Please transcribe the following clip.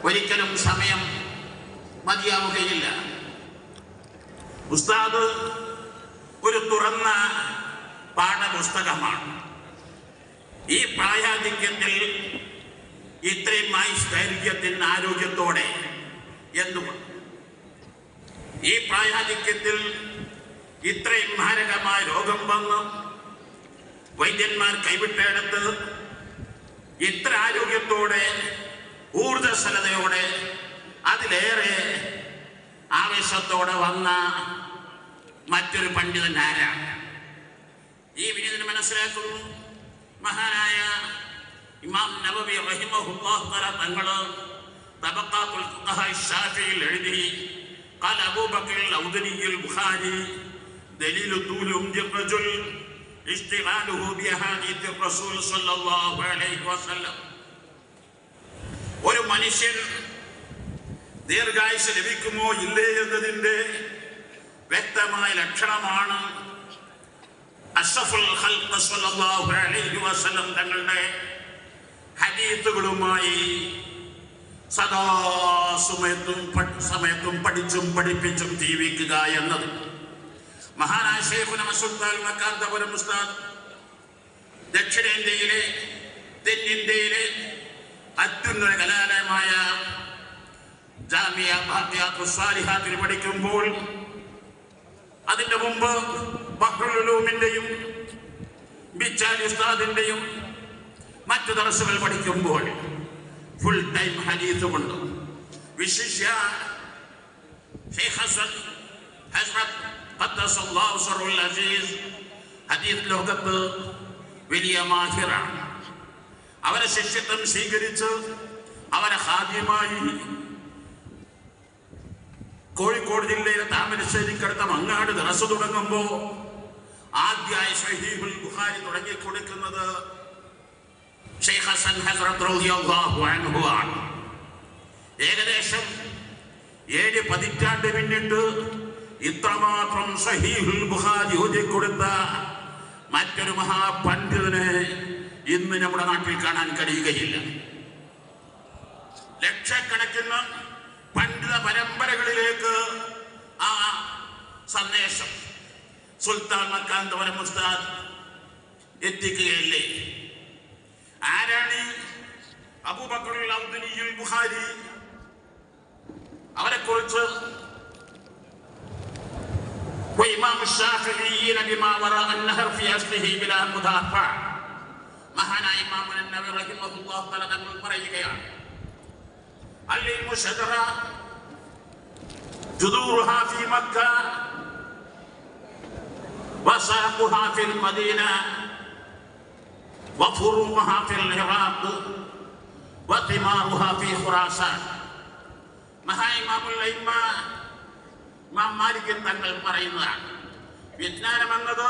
ഒരിക്കലും സമയം മതിയാവുകയില്ല. ഉസ്താദ് ഒരു തുറന്ന പാഠപുസ്തകമാണ്. ഈ പ്രായാധിക്യത്തിൽ ഇത്രയും ദൈർഘ്യത്തിന് ആരോഗ്യത്തോടെ എന്തുകൊണ്ട് ഈ പ്രായാധിക്യത്തിൽ ഇത്രയും മാരകമായ രോഗം വന്ന് വൈദ്യന്മാർ കൈവിട്ടെടുത്ത് ഇത്ര ആരോഗ്യത്തോടെ ഊർജ്ജസ്വലതയോടെ അതിലേറെ ആവേശത്തോടെ വന്ന മറ്റൊരു പണ്ഡിതൻ ആരാണ്? ഈ വിനീതന് മനസ്സിലാക്കുന്നു. മഹാനായ ഇമാം നബവി റഹിമഹുല്ലാഹു തആല തങ്ങൾ തബഖാത്തുൽ ഫുഖഹാ ശാഫിഈയിൽ എഴുതി ഖാല അബൂബക്കർ അൽ-ഔദനി അൽ-ബുഖാരി ദലീലു ദൂലി ഉംദി റജുൽ ഇസ്തിഗാലുഹു ബിഅഹാദീഥി റസൂൽ സ്വല്ലല്ലാഹു അലൈഹി വസല്ലം. ഒരു മനുഷ്യൻ ദീർഘായുസ് ലഭിക്കുമോ ഇല്ലേ എന്നതിന്റെ വ്യക്തമായ ലക്ഷണമാണ് അഷ്റഫുൽ ഖൽഖ് സ്വല്ലല്ലാഹു അലൈഹി വസല്ലം തങ്ങളുടെ ഹദീസുകളുമായി സമയത്തും പഠിച്ചും പഠിപ്പിച്ചും ജീവിക്കുക എന്നത്. മഹാനായ ശൈഖുന സുൽത്താൻ മക്കാന്തപുരം ഉസ്താദ് ദക്ഷിണേന്ത്യയിലെ തെന്നിന്ത്യയിലെ അത്യുന്നത കലാലയമായ ജാമിയ ബാഖിയാത്തുസ് സാലിഹാത്തിൽ പഠിക്കുമ്പോൾ അതിന്റെ മുമ്പ് ബഹ്റുൽ ഉലൂമിന്റെയും ബിച്ചാലി ഉസ്താദിന്റെയും മറ്റു ദർസുകൾ പഠിക്കുമ്പോൾ ഫുൾ ടൈം ഹദീസ് കൊണ്ട് വിശിഷ്യ ശൈഖ് ഹസൻ ഹസ്രത്ത് ഖദ്ദസല്ലാഹു സിർറുൽ അസീസ് ഹദീസ് ലോകത്ത് വലിയ മാഹിറാണ്. അവരെ ശിഷ്യത്വം സ്വീകരിച്ച് അവരെ ഖാദിമായി കോഴിക്കോട് ജില്ലയിലെ താമരശ്ശേരിക്കടുത്ത മങ്ങാട് ദർസ് തുടങ്ങുമ്പോൾ ആദ്യമായി സ്വഹീഹുൽ ബുഖാരി തുടങ്ങി കൊടുക്കുന്നത് ശൈഖ് ഹസൻ ഹസ്രത്ത് റളിയല്ലാഹു അൻഹു ആണ്. ഏകദേശം 7 പതിറ്റാണ്ട് പിന്നിട്ട് ഇത്രമാത്രം സ്വഹീഹുൽ ബുഖാരി ഓതിക്കൊടുത്ത മറ്റൊരു മഹാപണ്ഡിതനെ ഇന്ന് നമ്മുടെ നാട്ടിൽ കാണാൻ കഴിയുകയില്ല. ലക്ഷക്കണക്കിന് പണ്ഡിത പരമ്പരകളിലേക്ക് ആ സന്ദേശം സുൽത്താൻ മക്കാന്തപുരം ഉസ്താദ് എത്തിക്കുകയല്ലേ? ആരാണ് അബൂബക്കർ അൽ-ഔദനി അൽ-ബുഖാരി? അവരെ കുറിച്ച് ഇമാം ശാഫിഈ ബിമാ വറാ അൻ-നഹർ ഫി അസ്ലിഹി ബിലാ മുദാഫ മഹാനായ ഇമാം നബവി റഹിമഹുല്ലാഹു തആല തങ്ങൾ പറയുകയാണ് അൽ-ഇൽമു ശജറ ജുദൂറുഹാ ഫി മക്ക വസാഖുഹാ ഫിൽ മദീന വഫുറൂഹാ ഫിൽ ഇറാഖ് വതിമാറുഹാ ഫി ഖുറാസാൻ. മഹാനായ ഇമാം മാലിക് തങ്ങൾ പറയുന്നതാണ് വിജ്ഞാനം എന്നത്